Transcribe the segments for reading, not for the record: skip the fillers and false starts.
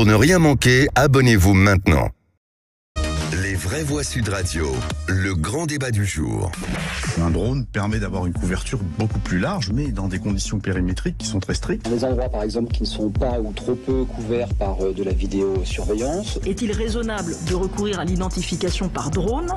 Pour ne rien manquer, abonnez-vous maintenant. Les vraies voix Sud Radio, le grand débat du jour. Un drone permet d'avoir une couverture beaucoup plus large, mais dans des conditions périmétriques qui sont très strictes. Des endroits, par exemple, qui ne sont pas ou trop peu couverts par de la vidéosurveillance. Est-il raisonnable de recourir à l'identification par drone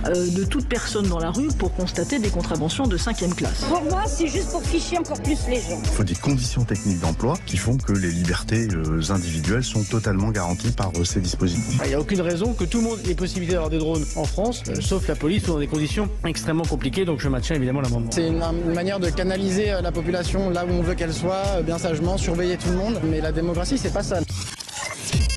de toute personne dans la rue pour constater des contraventions de 5e classe? Pour moi, c'est juste pour ficher encore plus les gens. Il faut des conditions techniques d'emploi qui font que les libertés individuelles sont totalement garanties par ces dispositifs. Il n'y a aucune raison que tout le monde ait possibilité d'avoir des drones en France, sauf la police, ou dans des conditions extrêmement compliquées, donc je maintiens évidemment l'amendement. C'est une manière de canaliser la population là où on veut qu'elle soit, bien sagement, surveiller tout le monde, mais la démocratie, c'est pas ça.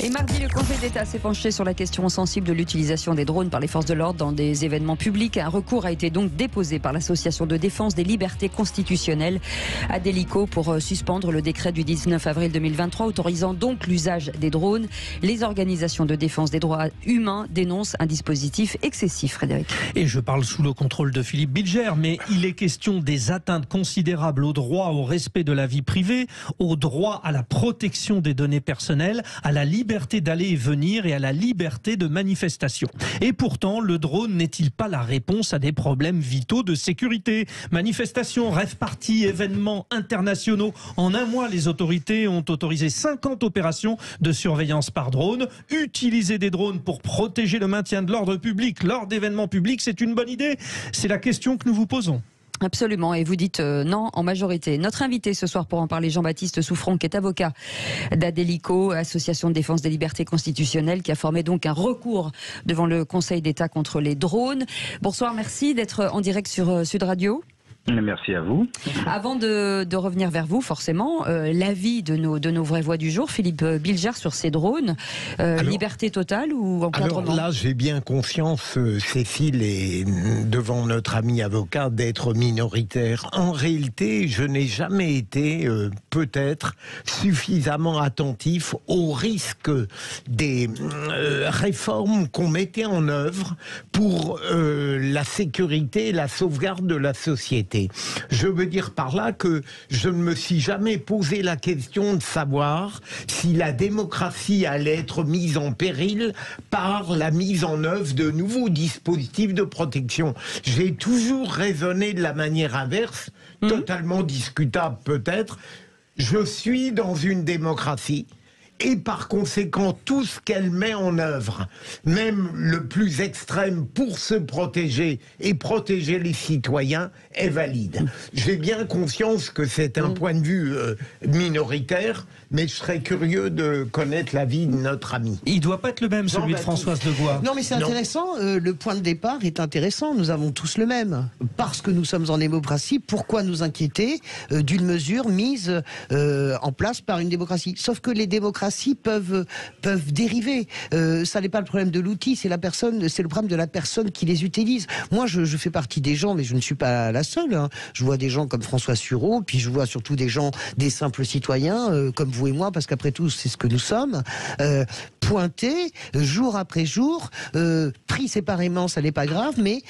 Et mardi, le Conseil d'État s'est penché sur la question sensible de l'utilisation des drones par les forces de l'ordre dans des événements publics. Un recours a été donc déposé par l'Association de défense des libertés constitutionnelles, Adélico, pour suspendre le décret du 19 avril 2023 autorisant donc l'usage des drones. Les organisations de défense des droits humains dénoncent un dispositif excessif, Frédéric. Et je parle sous le contrôle de Philippe Bilger, mais il est question des atteintes considérables au droit au respect de la vie privée, au droit à la protection des données personnelles, à la liberté d'aller et venir et à la liberté de manifestation. Et pourtant, le drone n'est-il pas la réponse à des problèmes vitaux de sécurité? Manifestations, rave-parties, événements internationaux. En un mois, les autorités ont autorisé 50 opérations de surveillance par drone. Utiliser des drones pour protéger le maintien de l'ordre public lors d'événements publics, c'est une bonne idée? C'est la question que nous vous posons. Absolument, et vous dites non en majorité. Notre invité ce soir pour en parler, Jean-Baptiste Souffron, qui est avocat d'Adélico, Association de défense des libertés constitutionnelles, qui a formé donc un recours devant le Conseil d'État contre les drones. Bonsoir, merci d'être en direct sur Sud Radio. Merci à vous. Avant de revenir vers vous, forcément, l'avis de nos vraies voix du jour, Philippe Bilger, sur ces drones, liberté totale ou encadrement? Alors là, j'ai bien conscience, Cécile, et devant notre ami avocat, d'être minoritaire. En réalité, je n'ai jamais été, peut-être, suffisamment attentif au risque des réformes qu'on mettait en œuvre pour la sécurité et la sauvegarde de la société. Je veux dire par là que je ne me suis jamais posé la question de savoir si la démocratie allait être mise en péril par la mise en œuvre de nouveaux dispositifs de protection. J'ai toujours raisonné de la manière inverse, totalement discutable peut-être. Je suis dans une démocratie. Et par conséquent, tout ce qu'elle met en œuvre, même le plus extrême pour se protéger et protéger les citoyens, est valide. J'ai bien conscience que c'est un point de vue minoritaire, mais je serais curieux de connaître l'avis de notre ami. Il ne doit pas être le même, celui de Françoise Degois. Non, mais c'est intéressant. Le point de départ est intéressant. Nous avons tous le même. Parce que nous sommes en démocratie, pourquoi nous inquiéter d'une mesure mise en place par une démocratie? Sauf que les démocraties peuvent dériver. Ça n'est pas le problème de l'outil, c'est la personne, c'est le problème de la personne qui les utilise. Moi, je fais partie des gens, mais je ne suis pas la seule. Hein. Je vois des gens comme François Sureau, puis je vois surtout des simples citoyens comme vous et moi, parce qu'après tout, c'est ce que nous sommes. Pointés jour après jour, pris séparément, ça n'est pas grave, mais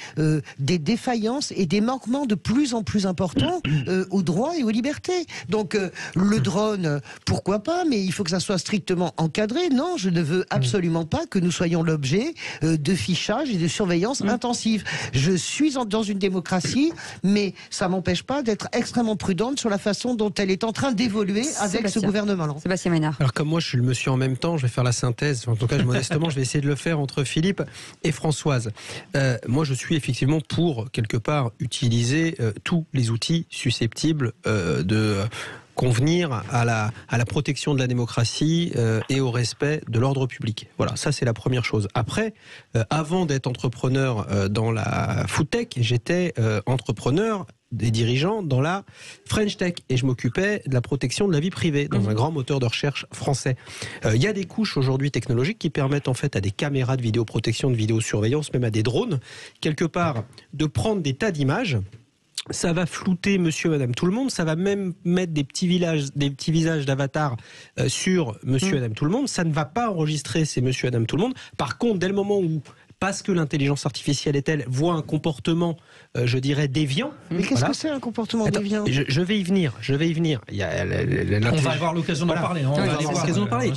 des défaillances et des manquements de plus en plus importants aux droits et aux libertés. Donc le drone, pourquoi pas, mais il faut que ça soit strictement encadré. Non, je ne veux absolument pas que nous soyons l'objet de fichage et de surveillance intensive. Je suis dans une démocratie, mais ça m'empêche pas d'être extrêmement prudente sur la façon dont elle est en train d'évoluer avec ce gouvernement-là. Sébastien Ménard. Alors comme moi je suis le monsieur en même temps, je vais faire la synthèse, en tout cas modestement je vais essayer de le faire entre Philippe et Françoise. Moi je suis effectivement pour quelque part utiliser tous les outils susceptibles de convenir à la protection de la démocratie et au respect de l'ordre public. Voilà, ça c'est la première chose. Après, avant d'être entrepreneur dans la foodtech, j'étais entrepreneur des dirigeants dans la French Tech et je m'occupais de la protection de la vie privée dans un grand moteur de recherche français. Il y a des couches aujourd'hui technologiques qui permettent en fait à des caméras de vidéoprotection, de vidéosurveillance, même à des drones, quelque part de prendre des tas d'images. Ça va flouter monsieur, madame, tout le monde. Ça va même mettre des petits visages d'avatar sur monsieur, madame, tout le monde. Ça ne va pas enregistrer ces monsieur, madame, tout le monde. Par contre, dès le moment où parce que l'intelligence artificielle est telle, voit un comportement, je dirais, déviant. Mais qu'est-ce que c'est un comportement déviant ? Je vais y venir. Il y a on va avoir l'occasion d'en parler. On va avoir l'occasion d'en parler.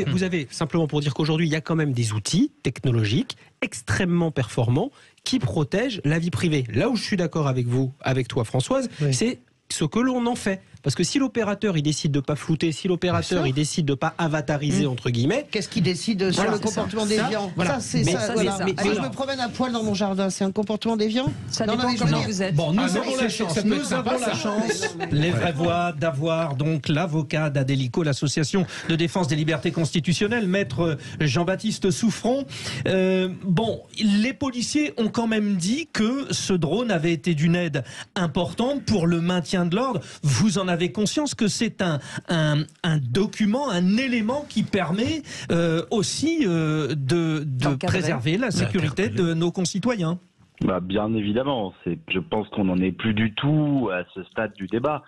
Vous avez, simplement pour dire qu'aujourd'hui, il y a quand même des outils technologiques extrêmement performants qui protègent la vie privée. Là où je suis d'accord avec vous, avec toi Françoise, c'est ce que l'on en fait. Parce que si l'opérateur il décide de pas flouter, si l'opérateur il décide de pas avatariser entre guillemets, qu'est-ce qu'il décide sur le comportement déviant ? Ça c'est ça. Allez, je me promène à poil dans mon jardin, c'est un comportement déviant ? Ça dépend comment vous êtes. Bon, nous avons la chance, les vraies voix, d'avoir donc l'avocat d'Adélico, l'association de défense des libertés constitutionnelles, maître Jean-Baptiste Souffron. Bon, les policiers ont quand même dit que ce drone avait été d'une aide importante pour le maintien de l'ordre. Vous en avez conscience que c'est un document, un élément qui permet aussi de préserver la sécurité de nos concitoyens. Bien évidemment, je pense qu'on n'en est plus du tout à ce stade du débat.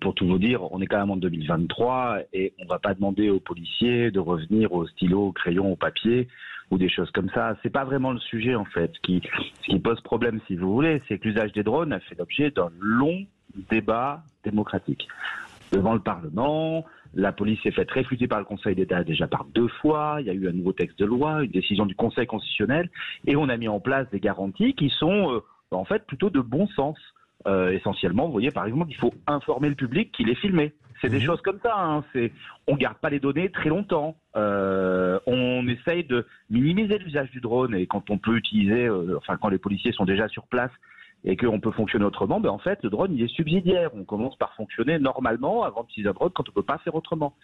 Pour tout vous dire, on est quand même en 2023 et on ne va pas demander aux policiers de revenir au stylo, au crayon, au papier ou des choses comme ça. C'est pas vraiment le sujet en fait. Ce qui pose problème, si vous voulez, c'est que l'usage des drones a fait l'objet d'un long débat démocratique. Devant le Parlement, la police s'est faite réfuter par le Conseil d'État déjà par 2 fois, il y a eu un nouveau texte de loi, une décision du Conseil constitutionnel, et on a mis en place des garanties qui sont en fait plutôt de bon sens. Essentiellement, vous voyez par exemple qu'il faut informer le public qu'il est filmé. C'est des choses comme ça, hein. On garde pas les données très longtemps. On essaye de minimiser l'usage du drone et quand on peut utiliser, quand les policiers sont déjà sur place et qu'on peut fonctionner autrement, en fait, le drone, il est subsidiaire. On commence par fonctionner normalement avant d'utiliser un drone quand on ne peut pas faire autrement.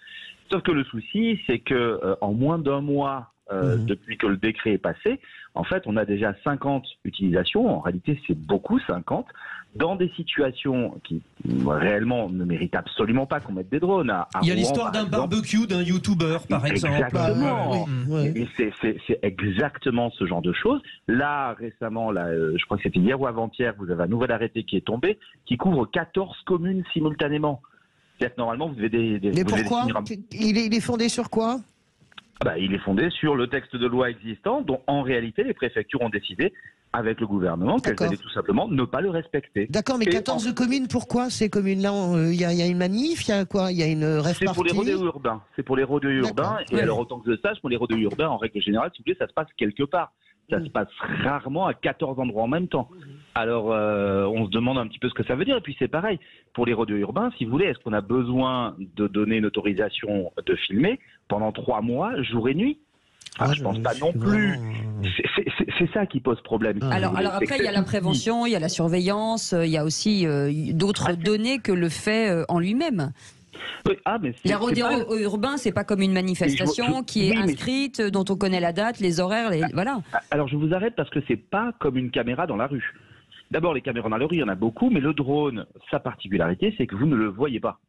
Sauf que le souci, c'est que en moins d'un mois, depuis que le décret est passé, en fait, on a déjà 50 utilisations. En réalité, c'est beaucoup, 50, dans des situations qui réellement ne méritent absolument pas qu'on mette des drones. Il y a l'histoire d'un barbecue d'un YouTuber, par exemple. Exactement. Et c'est exactement ce genre de choses. Là, récemment, je crois que c'était hier ou avant-hier, vous avez un nouvel arrêté qui est tombé, qui couvre 14 communes simultanément. C'est-à-dire que normalement, vous devez Mais pourquoi ? Il est fondé sur quoi ? Il est fondé sur le texte de loi existant, dont en réalité les préfectures ont décidé, avec le gouvernement, qu'elles allaient tout simplement ne pas le respecter. D'accord, mais 14 communes, pourquoi ces communes-là ? Il y a une manif, il y a quoi ? Il y a une rêve partie ? C'est pour les rodéos urbains. C'est pour les rodéos urbains. Et alors, autant que je sache, pour les rodéos urbains, en règle générale, si vous voulez, ça se passe quelque part. Ça se passe rarement à 14 endroits en même temps. Alors, on se demande un petit peu ce que ça veut dire. Et puis, c'est pareil. Pour les rodéos urbains, si vous voulez, est-ce qu'on a besoin de donner une autorisation de filmer pendant 3 mois, jour et nuit ? Je pense pas non plus. C'est ça qui pose problème. Alors après, il y a la prévention, il y a la surveillance, il y a aussi d'autres données que le fait en lui-même. Oui, les rodéos urbains, c'est pas comme une manifestation qui est inscrite, dont on connaît la date, les horaires, voilà. Alors je vous arrête parce que c'est pas comme une caméra dans la rue. D'abord, les caméras dans la rue, il y en a beaucoup, mais le drone, sa particularité, c'est que vous ne le voyez pas.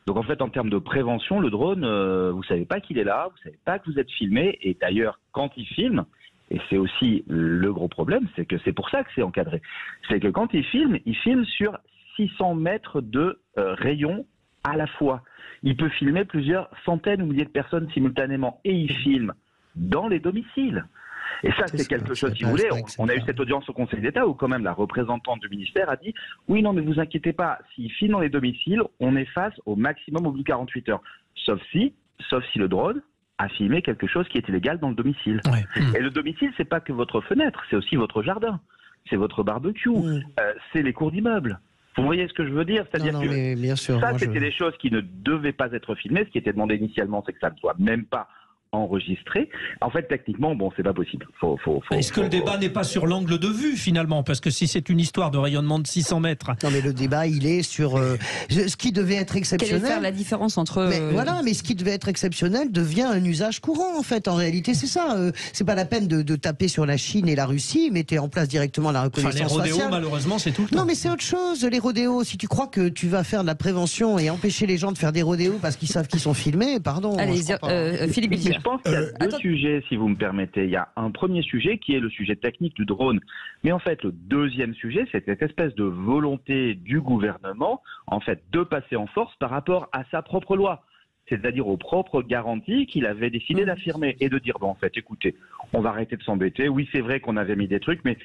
Donc en fait, en termes de prévention, le drone, vous savez pas qu'il est là, vous savez pas que vous êtes filmé, et d'ailleurs, quand il filme, et c'est aussi le gros problème, c'est que c'est pour ça que c'est encadré, c'est que quand il filme sur 600 mètres de rayon à la fois. Il peut filmer plusieurs centaines ou milliers de personnes simultanément, et il filme dans les domiciles. Et ça, c'est quelque chose, si vous voulez, on a eu cette audience au Conseil d'État où quand même la représentante du ministère a dit « Oui, non, mais vous inquiétez pas, s'il filme dans les domiciles, on est face au maximum au bout de 48 heures. Sauf si le drone a filmé quelque chose qui est illégal dans le domicile. Ouais. Et le domicile, c'est pas que votre fenêtre, c'est aussi votre jardin, c'est votre barbecue, c'est les cours d'immeuble. Vous voyez ce que je veux dire ? C'est-à-dire que bien sûr, ça, c'était des choses qui ne devaient pas être filmées. Ce qui était demandé initialement, c'est que ça ne soit même pas enregistré. En fait, techniquement, c'est pas possible. Est-ce que le débat n'est pas sur l'angle de vue, finalement ? Parce que si c'est une histoire de rayonnement de 600 mètres... Non, mais le débat, il est sur ce qui devait être exceptionnel... Quelle est faire la différence entre... Mais ce qui devait être exceptionnel devient un usage courant, en fait. En réalité, c'est ça. C'est pas la peine de taper sur la Chine et la Russie, mettez en place directement la reconnaissance faciale. Les rodéos, malheureusement, c'est tout le temps. Non, mais c'est autre chose. Les rodéos, si tu crois que tu vas faire de la prévention et empêcher les gens de faire des rodéos parce qu'ils savent qu'ils sont filmés, pardon. Allez, Philippe Bilger. Je pense qu'il y a deux sujets, si vous me permettez. Il y a un premier sujet qui est le sujet technique du drone. Mais en fait, le deuxième sujet, c'est cette espèce de volonté du gouvernement, en fait, de passer en force par rapport à sa propre loi. c'est-à-dire aux propres garanties qu'il avait décidé d'affirmer et de dire, en fait, écoutez, on va arrêter de s'embêter. Oui, c'est vrai qu'on avait mis des trucs, mais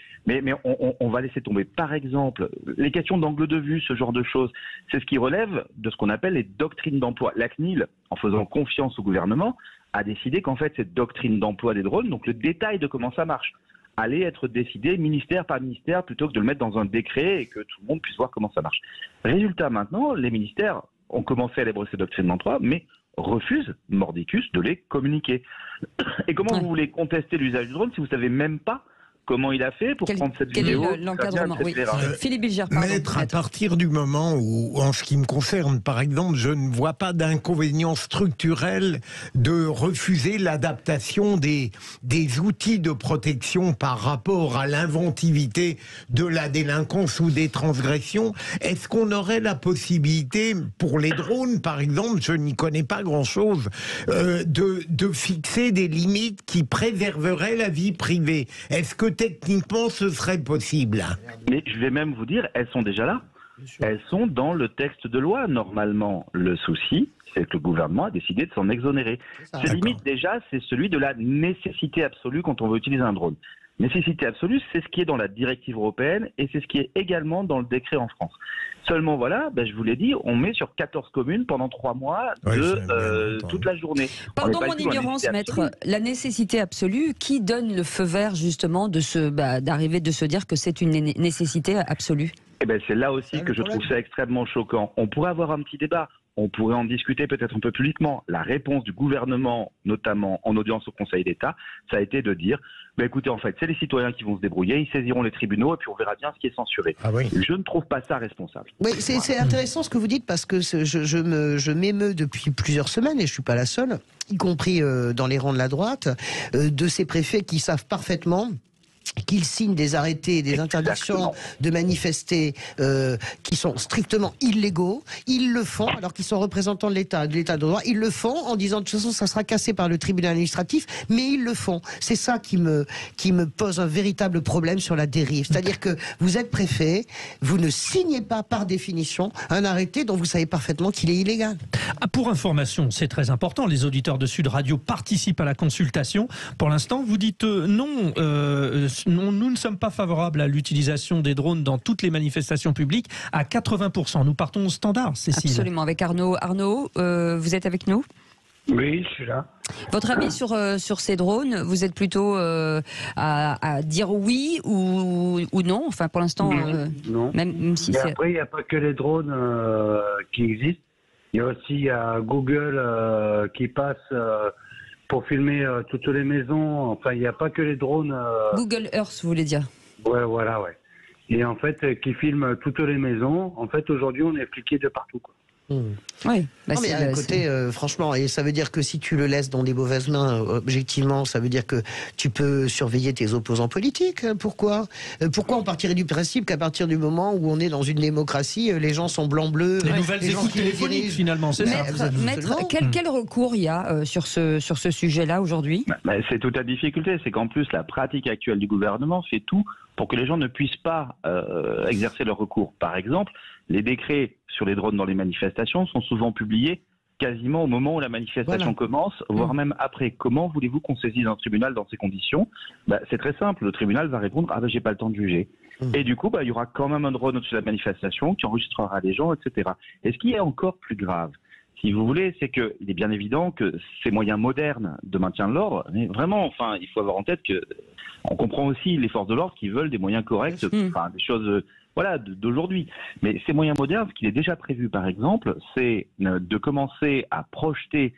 on va laisser tomber. Par exemple, les questions d'angle de vue, ce genre de choses, c'est ce qui relève de ce qu'on appelle les doctrines d'emploi. La CNIL, en faisant confiance au gouvernement, a décidé qu'en fait, cette doctrine d'emploi des drones, donc le détail de comment ça marche, allait être décidé ministère par ministère plutôt que de le mettre dans un décret et que tout le monde puisse voir comment ça marche. Résultat, maintenant, les ministères ont commencé à élaborer ces doctrines d'emploi, mais refusent, mordicus, de les communiquer. Et comment vous voulez contester l'usage du drone si vous ne savez même pas comment il a fait pour prendre cette vidéo? Quel est l'encadrement? Oui. Philippe Bilger, pardon. Maître, à partir du moment où, en ce qui me concerne, par exemple, je ne vois pas d'inconvénient structurel de refuser l'adaptation des outils de protection par rapport à l'inventivité de la délinquance ou des transgressions, est-ce qu'on aurait la possibilité, pour les drones, par exemple, je n'y connais pas grand-chose, de fixer des limites qui préserveraient la vie privée? Est-ce que techniquement, ce serait possible? Mais je vais même vous dire, elles sont déjà là. Elles sont dans le texte de loi. Normalement, le souci, c'est que le gouvernement a décidé de s'en exonérer. Ce limite, déjà, c'est celui de la nécessité absolue quand on veut utiliser un drone. Nécessité absolue, c'est ce qui est dans la directive européenne et c'est ce qui est également dans le décret en France. Seulement, voilà, je vous l'ai dit, on met sur 14 communes pendant 3 mois toute la journée. Pardon mon ignorance, maître, la nécessité absolue, qui donne le feu vert justement d'arriver de se dire que c'est une nécessité absolue? C'est là aussi que je trouve ça extrêmement choquant. On pourrait avoir un petit débat. On pourrait en discuter peut-être un peu publiquement. La réponse du gouvernement, notamment en audience au Conseil d'État, ça a été de dire écoutez, en fait, c'est les citoyens qui vont se débrouiller, ils saisiront les tribunaux et puis on verra bien ce qui est censuré. Je ne trouve pas ça responsable. Oui, c'est intéressant ce que vous dites parce que je m'émeus depuis plusieurs semaines et je ne suis pas la seule, y compris dans les rangs de la droite, de ces préfets qui savent parfaitement qu'ils signent des arrêtés et des interdictions de manifester qui sont strictement illégaux. Ils le font alors qu'ils sont représentants de l'état de droit. Ils le font en disant de toute façon ça sera cassé par le tribunal administratif, mais ils le font. C'est ça qui me pose un véritable problème sur la dérive. C'est-à-dire que vous êtes préfet, vous ne signez pas par définition un arrêté dont vous savez parfaitement qu'il est illégal. Pour information, c'est très important, les auditeurs de Sud Radio participent à la consultation. Pour l'instant, vous dites non, nous ne sommes pas favorables à l'utilisation des drones dans toutes les manifestations publiques à 80%. Nous partons au standard, Cécile. Absolument, avec Arnaud. Arnaud, vous êtes avec nous ? Oui, je suis là. Votre avis sur ces drones, vous êtes plutôt à dire oui ou non? Enfin, pour l'instant, non. Même si mais après, il n'y a pas que les drones qui existent. Il y a aussi Google qui passe pour filmer toutes les maisons. Enfin, il n'y a pas que les drones. Google Earth, vous voulez dire? Ouais, voilà, ouais. Et en fait, qui filment toutes les maisons. En fait, aujourd'hui, on est fliqués de partout, quoi. Oui, non, mais à un côté, franchement, et ça veut dire que si tu le laisses dans des mauvaises mains, objectivement, ça veut dire que tu peux surveiller tes opposants politiques. Pourquoi on partirait du principe qu'à partir du moment où on est dans une démocratie, les gens sont blancs-bleus? Les nouvelles écoutes téléphoniques, finalement, c'est ça. Maître, quel recours il y a sur ce sujet-là aujourd'hui? C'est toute la difficulté, c'est qu'en plus, la pratique actuelle du gouvernement fait tout pour que les gens ne puissent pas exercer leur recours. Par exemple, les décrets sur les drones dans les manifestations sont souvent publiés quasiment au moment où la manifestation commence, voire même après. Comment voulez-vous qu'on saisisse un tribunal dans ces conditions? C'est très simple, le tribunal va répondre « j'ai pas le temps de juger ». Et du coup, il y aura quand même un drone au-dessus de la manifestation qui enregistrera les gens, etc. Et ce qui est encore plus grave, si vous voulez, c'est qu'il est bien évident que ces moyens modernes de maintien de l'ordre, mais vraiment, il faut avoir en tête que on comprend aussi les forces de l'ordre qui veulent des moyens corrects, des choses d'aujourd'hui. Mais ces moyens modernes, ce qu'il est déjà prévu, par exemple, c'est de commencer à projeter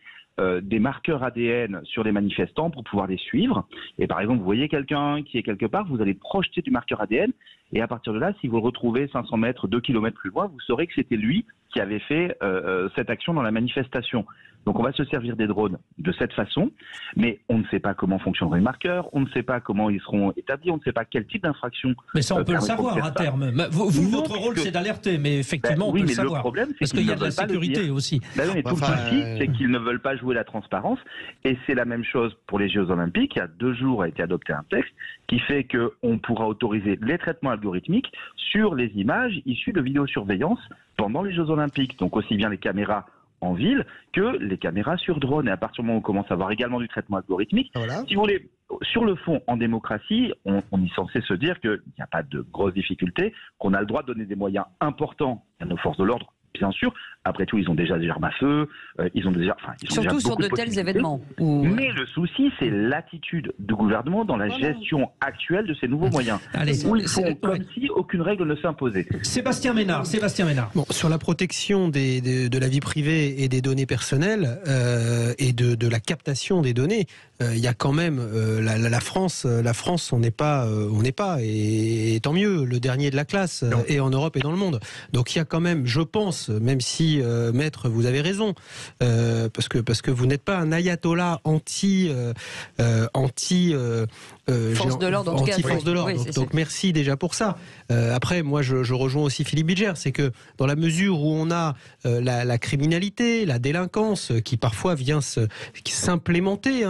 des marqueurs ADN sur les manifestants pour pouvoir les suivre. Et par exemple, vous voyez quelqu'un qui est quelque part, vous allez projeter du marqueur ADN, et à partir de là, si vous le retrouvez 500 mètres, 2 km plus loin, vous saurez que c'était lui qui avait fait cette action dans la manifestation. Donc on va se servir des drones de cette façon, mais on ne sait pas comment fonctionneront les marqueurs, on ne sait pas comment ils seront établis, on ne sait pas quel type d'infraction. Mais ça, on peut le savoir à terme. Votre rôle, c'est d'alerter, mais effectivement, on peut le savoir. Le problème, c'est parce qu'il y a de la sécurité aussi. Mais tout le souci, c'est qu'ils ne veulent pas jouer la transparence, et c'est la même chose pour les Jeux Olympiques. Il y a 2 jours a été adopté un texte qui fait qu'on pourra autoriser les traitements algorithmiques sur les images issues de vidéosurveillance pendant les Jeux Olympiques. Donc aussi bien les caméras en ville que les caméras sur drone. Et à partir du moment où on commence à avoir également du traitement algorithmique, si vous voulez, sur le fond, en démocratie, on est censé se dire qu'il n'y a pas de grosses difficultés, qu'on a le droit de donner des moyens importants à nos forces de l'ordre. Bien sûr, après tout, ils ont déjà des armes à feu, ils ont déjà, surtout déjà sur de tels événements. Mais le souci, c'est l'attitude du gouvernement dans la gestion actuelle de ces nouveaux moyens. Où ils font comme si aucune règle ne s'imposait. Sébastien Ménard. Bon, sur la protection de la vie privée et des données personnelles et de la captation des données, il y a quand même la France, on n'est pas, et tant mieux, le dernier de la classe, et en Europe et dans le monde. Donc il y a quand même, je pense, même si maître, vous avez raison, parce que vous n'êtes pas un ayatollah anti force de l'ordre, en tout cas. Anti-force de l'ordre. Oui, donc merci déjà pour ça. Après, moi, je rejoins aussi Philippe Bilger, c'est que dans la mesure où on a la criminalité, la délinquance, qui parfois vient s'implémenter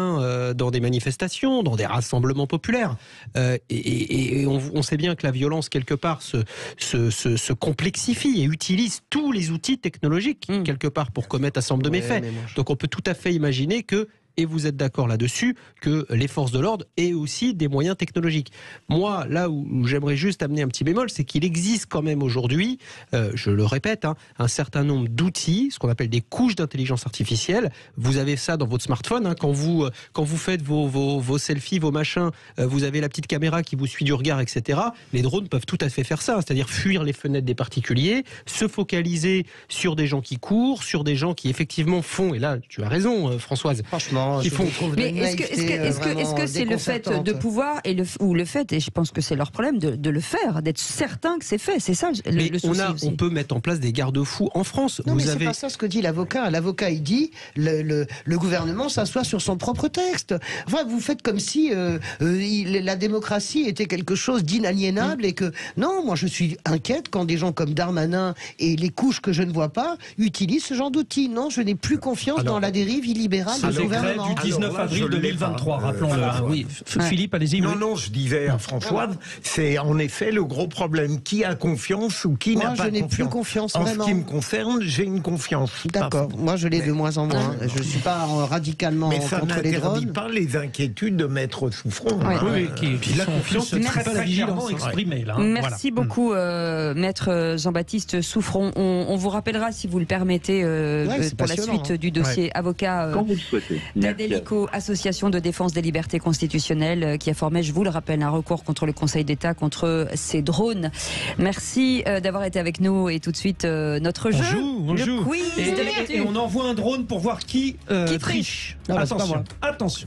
dans des manifestations, dans des rassemblements populaires, et on sait bien que la violence, quelque part, se complexifie et utilise tous les outils technologiques, quelque part, pour commettre un certain nombre de méfaits. Donc on peut tout à fait imaginer que, et vous êtes d'accord là-dessus, que les forces de l'ordre aient aussi des moyens technologiques. Moi, là où j'aimerais juste amener un petit bémol, c'est qu'il existe quand même aujourd'hui, je le répète, un certain nombre d'outils, ce qu'on appelle des couches d'intelligence artificielle. Vous avez ça dans votre smartphone, quand vous faites vos selfies, vos machins, vous avez la petite caméra qui vous suit du regard, etc. Les drones peuvent tout à fait faire ça, c'est-à-dire fuir les fenêtres des particuliers, se focaliser sur des gens qui courent, sur des gens qui effectivement font, et là tu as raison Françoise, franchement, mais est-ce que c'est le fait de pouvoir ou le fait, et je pense que c'est leur problème, de le faire, d'être certain que c'est fait, c'est ça le souci aussi. On peut mettre en place des garde-fous en France. Non, mais c'est pas ça ce que dit l'avocat. L'avocat, il dit le gouvernement s'assoit sur son propre texte. Enfin, vous faites comme si la démocratie était quelque chose d'inaliénable et que non, moi je suis inquiète quand des gens comme Darmanin et les couches que je ne vois pas utilisent ce genre d'outils. Non, je n'ai plus confiance dans la dérive illibérale du gouvernement. Du 19 avril 2023, rappelons-le. Oui, Philippe, allez-y. Non, je disais à Françoise, c'est en effet le gros problème. Qui a confiance ou qui n'a pas confiance? Moi, je n'ai plus confiance, en vraiment. ce qui me concerne, j'ai une confiance. D'accord, moi je l'ai de moins en moins. Je ne suis pas radicalement contre les drones. Mais ça n'interdit pas les inquiétudes de Maître Souffron. Puis la confiance est très clairement exprimée. Merci beaucoup, Maître Jean-Baptiste Souffron. On vous rappellera, si vous le permettez, pour la suite du dossier avocat. Quand vous le souhaitez. D'Adelico, association de défense des libertés constitutionnelles, qui a formé, je vous le rappelle, un recours contre le Conseil d'État contre ces drones. Merci d'avoir été avec nous, et tout de suite notre jeu, le quiz de l'actu. Et on envoie un drone pour voir qui triche. Non, attention.